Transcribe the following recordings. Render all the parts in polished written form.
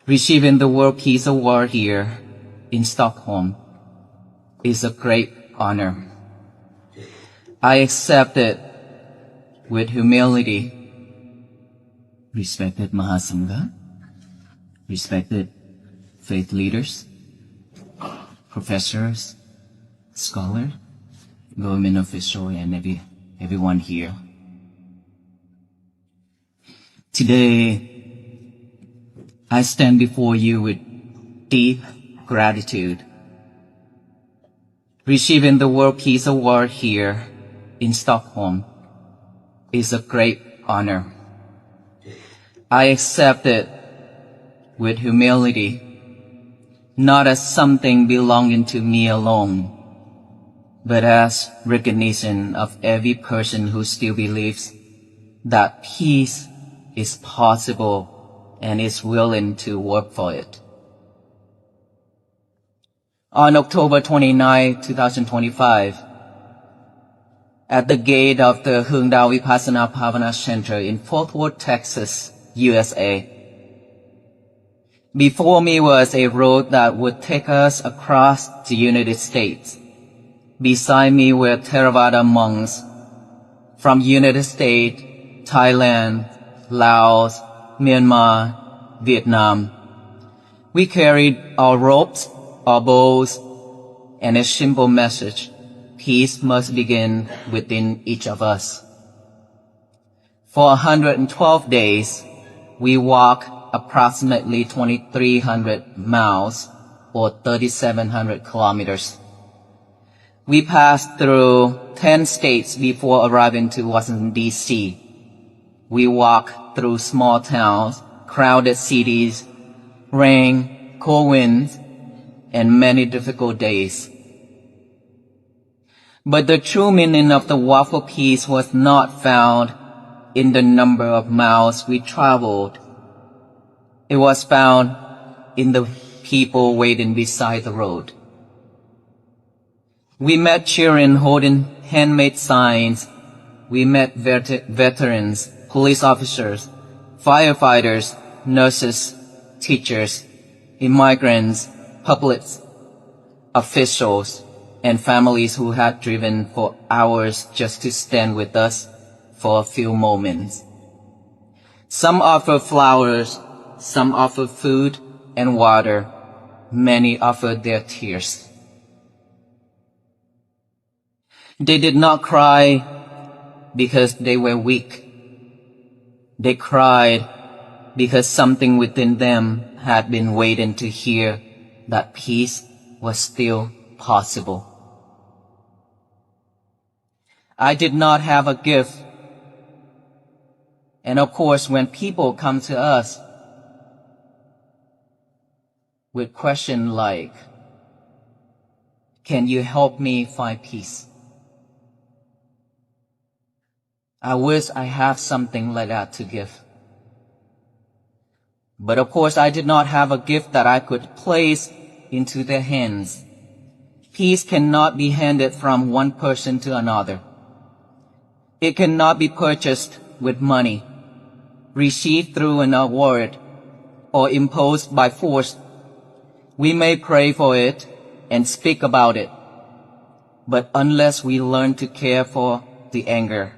Receiving the World Peace Award here in Stockholm is a great honor. I accept it with humility. Respected Mahasangha, respected faith leaders, professors, scholars, government officials, and everyone here. Today, I stand before you with deep gratitude. Receiving the World Peace Award here in Stockholm is a great honor. I accept it with humility, not as something belonging to me alone, but as recognition of every person who still believes that peace is possible and is willing to work for it. On October 29, 2025, at the gate of the Hungdao Vipassana Bhavana Center in Fort Worth, Texas, USA, before me was a road that would take us across the United States. Beside me were Theravada monks from United States, Thailand, Laos, Myanmar, Vietnam. We carried our ropes, our bows, and a simple message: peace must begin within each of us. For 112 days, we walked approximately 2,300 miles or 3,700 kilometers. We passed through 10 states before arriving to Washington, D.C. We walked through small towns, crowded cities, rain, cold winds, and many difficult days. But the true meaning of the walk for peace was not found in the number of miles we traveled. It was found in the people waiting beside the road. We met children holding handmade signs. We met veterans, police officers, firefighters, nurses, teachers, immigrants, public officials, and families who had driven for hours just to stand with us for a few moments. Some offered flowers, some offered food and water, many offered their tears. They did not cry because they were weak. They cried because something within them had been waiting to hear that peace was still possible. I did not have a gift. And of course, when people come to us with questions like, "Can you help me find peace?" I wish I had something like that to give. But of course, I did not have a gift that I could place into their hands. Peace cannot be handed from one person to another. It cannot be purchased with money, received through an award, or imposed by force. We may pray for it and speak about it, but unless we learn to care for the anger,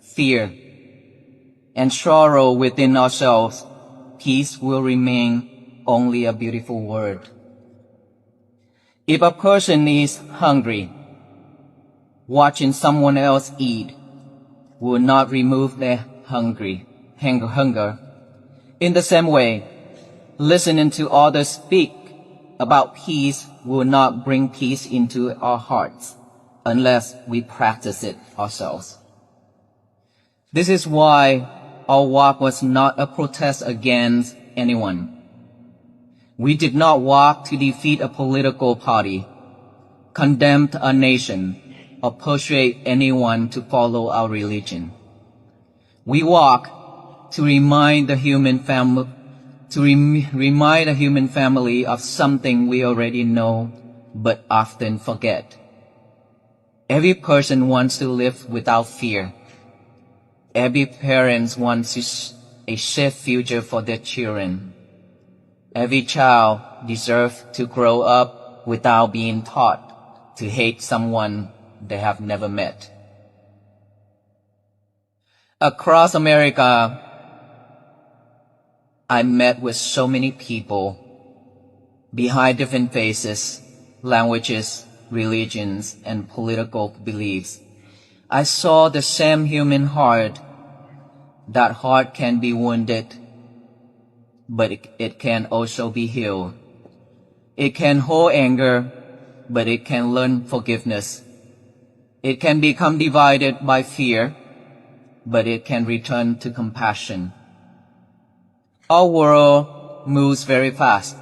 fear, and sorrow within ourselves, peace will remain only a beautiful word. If a person is hungry, watching someone else eat will not remove their hunger. In the same way, listening to others speak about peace will not bring peace into our hearts unless we practice it ourselves. This is why our walk was not a protest against anyone. We did not walk to defeat a political party, condemn a nation, or persuade anyone to follow our religion. We walk to remind the human family of something we already know but often forget. Every person wants to live without fear. Every parent wants a safe future for their children. Every child deserves to grow up without being taught to hate someone they have never met. Across America, I met with so many people behind different faces, languages, religions, and political beliefs. I saw the same human heart. That heart can be wounded, but it can also be healed. It can hold anger, but it can learn forgiveness. It can become divided by fear, but it can return to compassion. Our world moves very fast.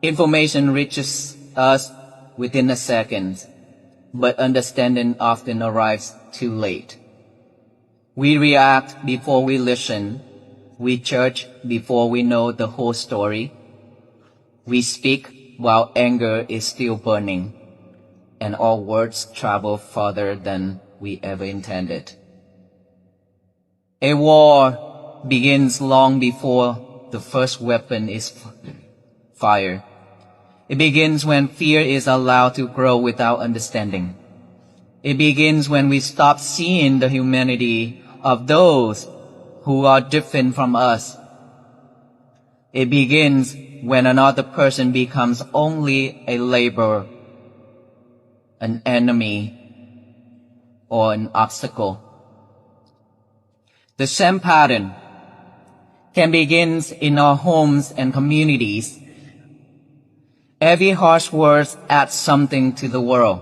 Information reaches us within a second, but understanding often arrives too late. We react before we listen. We judge before we know the whole story. We speak while anger is still burning, and our words travel farther than we ever intended. A war begins long before the first weapon is fired. It begins when fear is allowed to grow without understanding. It begins when we stop seeing the humanity of those who are different from us. It begins when another person becomes only a label, an enemy, or an obstacle. The same pattern can begin in our homes and communities. Every harsh word adds something to the world.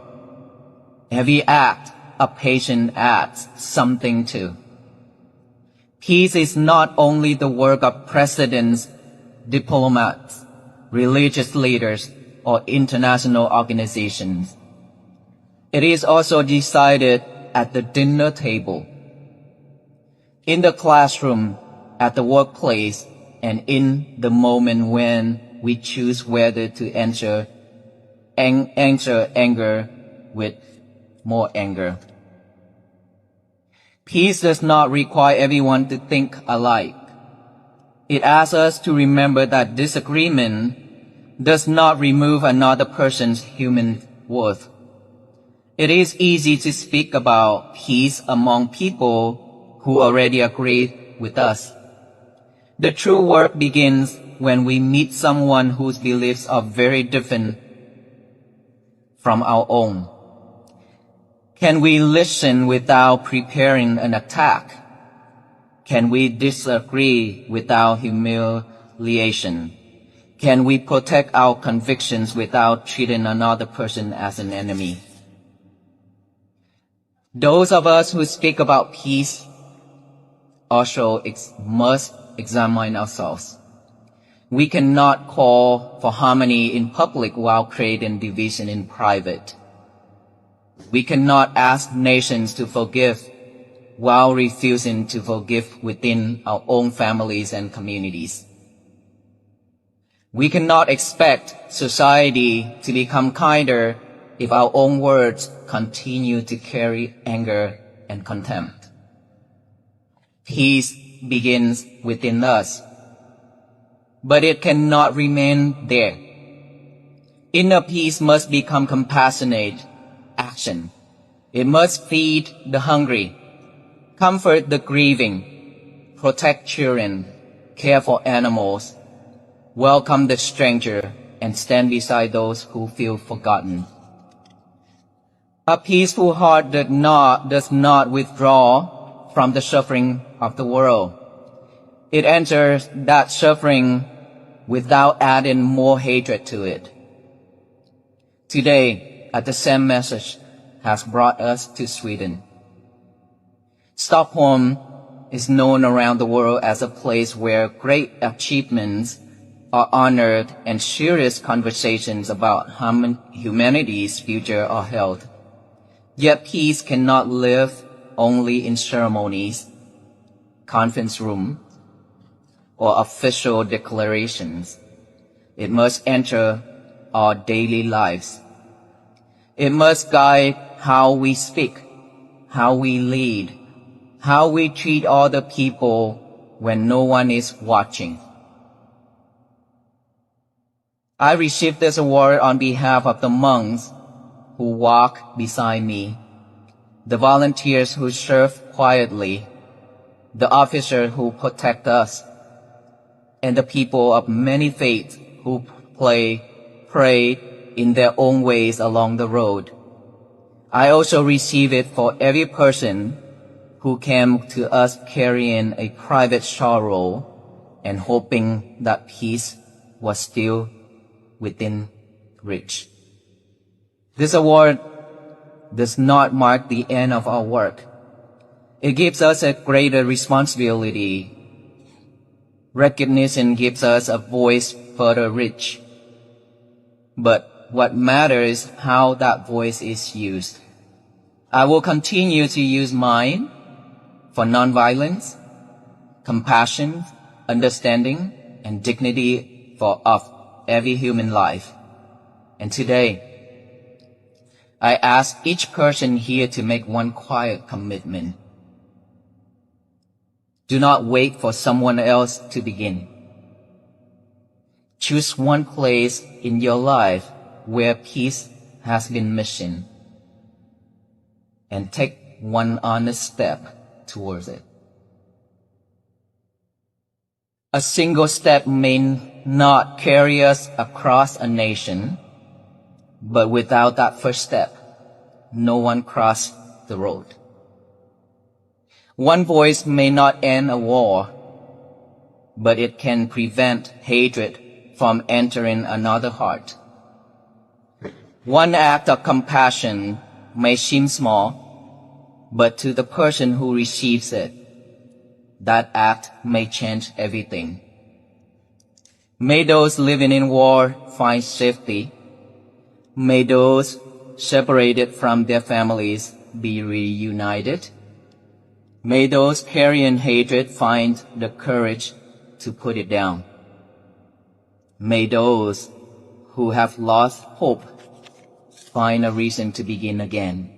Every act a patient adds something to. Peace is not only the work of presidents, diplomats, religious leaders, or international organizations. It is also decided at the dinner table, in the classroom, at the workplace, and in the moment when we choose whether to answer anger with more anger. Peace does not require everyone to think alike. It asks us to remember that disagreement does not remove another person's human worth. It is easy to speak about peace among people who already agree with us. The true work begins when we meet someone whose beliefs are very different from our own. Can we listen without preparing an attack? Can we disagree without humiliation? Can we protect our convictions without treating another person as an enemy? Those of us who speak about peace also must examine ourselves. We cannot call for harmony in public while creating division in private. We cannot ask nations to forgive while refusing to forgive within our own families and communities. We cannot expect society to become kinder if our own words continue to carry anger and contempt. Peace begins within us, but it cannot remain there. Inner peace must become compassionate action. It must feed the hungry, comfort the grieving, protect children, care for animals, welcome the stranger, and stand beside those who feel forgotten. A peaceful heart does not withdraw from the suffering of the world. It enters that suffering without adding more hatred to it. Today, the same message has brought us to Sweden. Stockholm is known around the world as a place where great achievements are honored and serious conversations about humanity's future are held. Yet peace cannot live only in ceremonies, conference rooms, or official declarations. It must enter our daily lives. It must guide how we speak, how we lead, how we treat other people when no one is watching. I received this award on behalf of the monks who walk beside me, the volunteers who serve quietly, the officers who protect us, and the people of many faiths who pray in their own ways along the road. I also receive it for every person who came to us carrying a private sorrow and hoping that peace was still within reach. This award does not mark the end of our work. It gives us a greater responsibility. Recognition gives us a voice further reach. But what matters is how that voice is used. I will continue to use mine for nonviolence, compassion, understanding, and dignity of every human life. And today, I ask each person here to make one quiet commitment. Do not wait for someone else to begin. Choose one place in your life where peace has been missing and take one honest step towards it. A single step may not carry us across a nation, but without that first step, no one crossed the road. One voice may not end a war, but it can prevent hatred from entering another heart. One act of compassion may seem small, but to the person who receives it, that act may change everything. May those living in war find safety. May those separated from their families be reunited. May those carrying hatred find the courage to put it down. May those who have lost hope find a reason to begin again.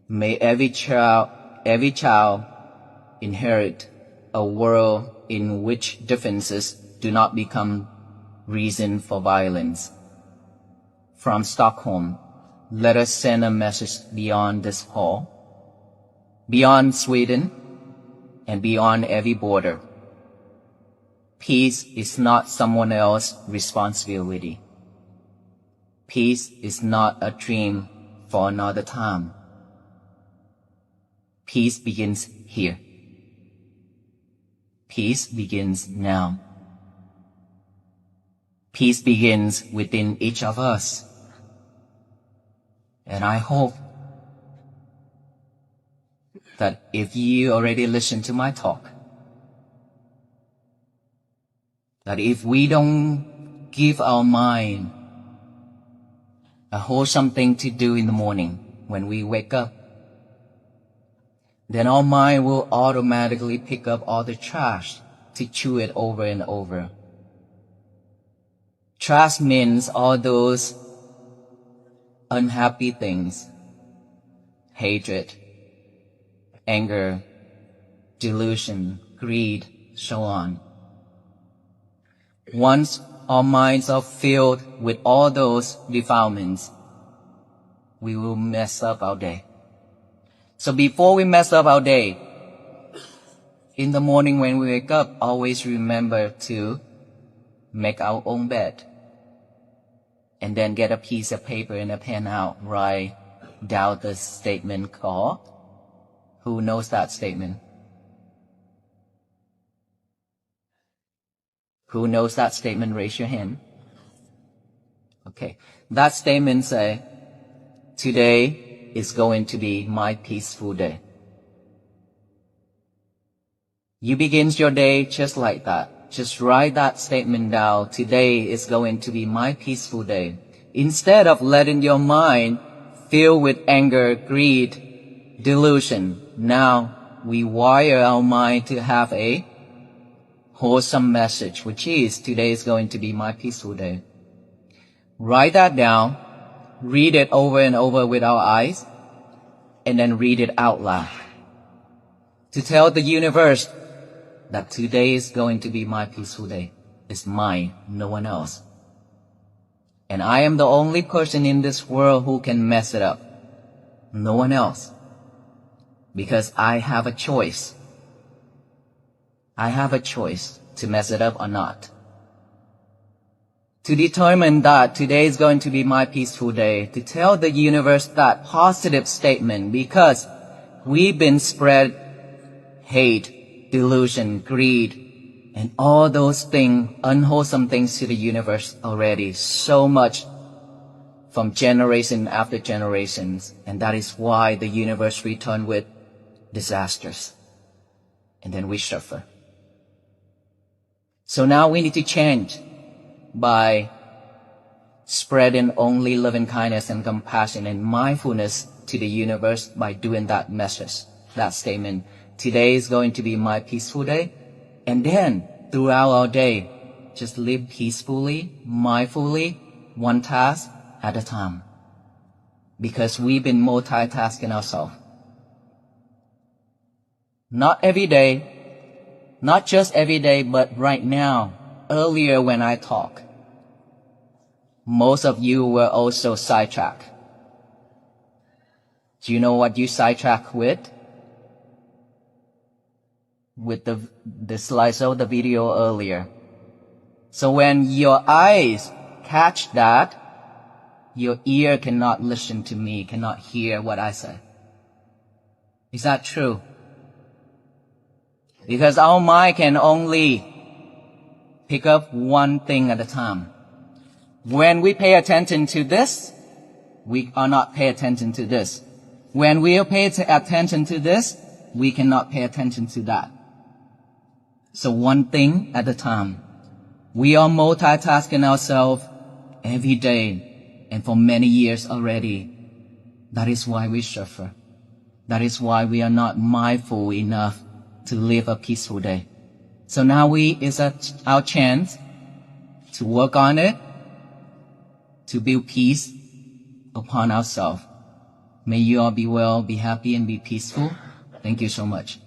May every child inherit a world in which differences do not become reason for violence. From Stockholm, let us send a message beyond this hall, beyond Sweden, and beyond every border. Peace is not someone else's responsibility. Peace is not a dream for another time. Peace begins here. Peace begins now. Peace begins within each of us. And I hope that if you already listened to my talk, that if we don't give our mind a wholesome thing to do in the morning when we wake up, then our mind will automatically pick up all the trash to chew it over and over. Trash means all those unhappy things, hatred, anger, delusion, greed, so on. Once our minds are filled with all those defilements, we will mess up our day. So before we mess up our day, in the morning when we wake up, always remember to make our own bed. And then get a piece of paper and a pen out, write down the statement called. Who knows that statement? Who knows that statement? Raise your hand. Okay. That statement says, today is going to be my peaceful day. You begin your day just like that. Just write that statement down. Today is going to be my peaceful day. Instead of letting your mind fill with anger, greed, delusion, now we wire our mind to have a wholesome message, which is today is going to be my peaceful day. Write that down, read it over and over with our eyes, and then read it out loud. To tell the universe that today is going to be my peaceful day. It's mine, no one else. And I am the only person in this world who can mess it up. No one else. Because I have a choice. I have a choice to mess it up or not. To determine that today is going to be my peaceful day, to tell the universe that positive statement, because we've been spread hate, delusion, greed, and all those things, unwholesome things to the universe already, so much from generation after generations. And that is why the universe returns with disasters. And then we suffer. So now we need to change by spreading only loving kindness and compassion and mindfulness to the universe by doing that message, that statement. Today is going to be my peaceful day. And then throughout our day, just live peacefully, mindfully, one task at a time. Because we've been multitasking ourselves. Not every day, not just every day, but right now, earlier when I talk, most of you were also sidetracked. Do you know what you sidetrack with? With the slideshow, the video earlier. So when your eyes catch that, your ear cannot listen to me, cannot hear what I say. Is that true? Because our mind can only pick up one thing at a time. When we pay attention to this, we are not pay attention to this. When we pay attention to this, we cannot pay attention to that. So one thing at a time. We are multitasking ourselves every day and for many years already. That is why we suffer. That is why we are not mindful enough to live a peaceful day. So now is our chance to work on it, to build peace upon ourselves. May you all be well, be happy, and be peaceful. Thank you so much.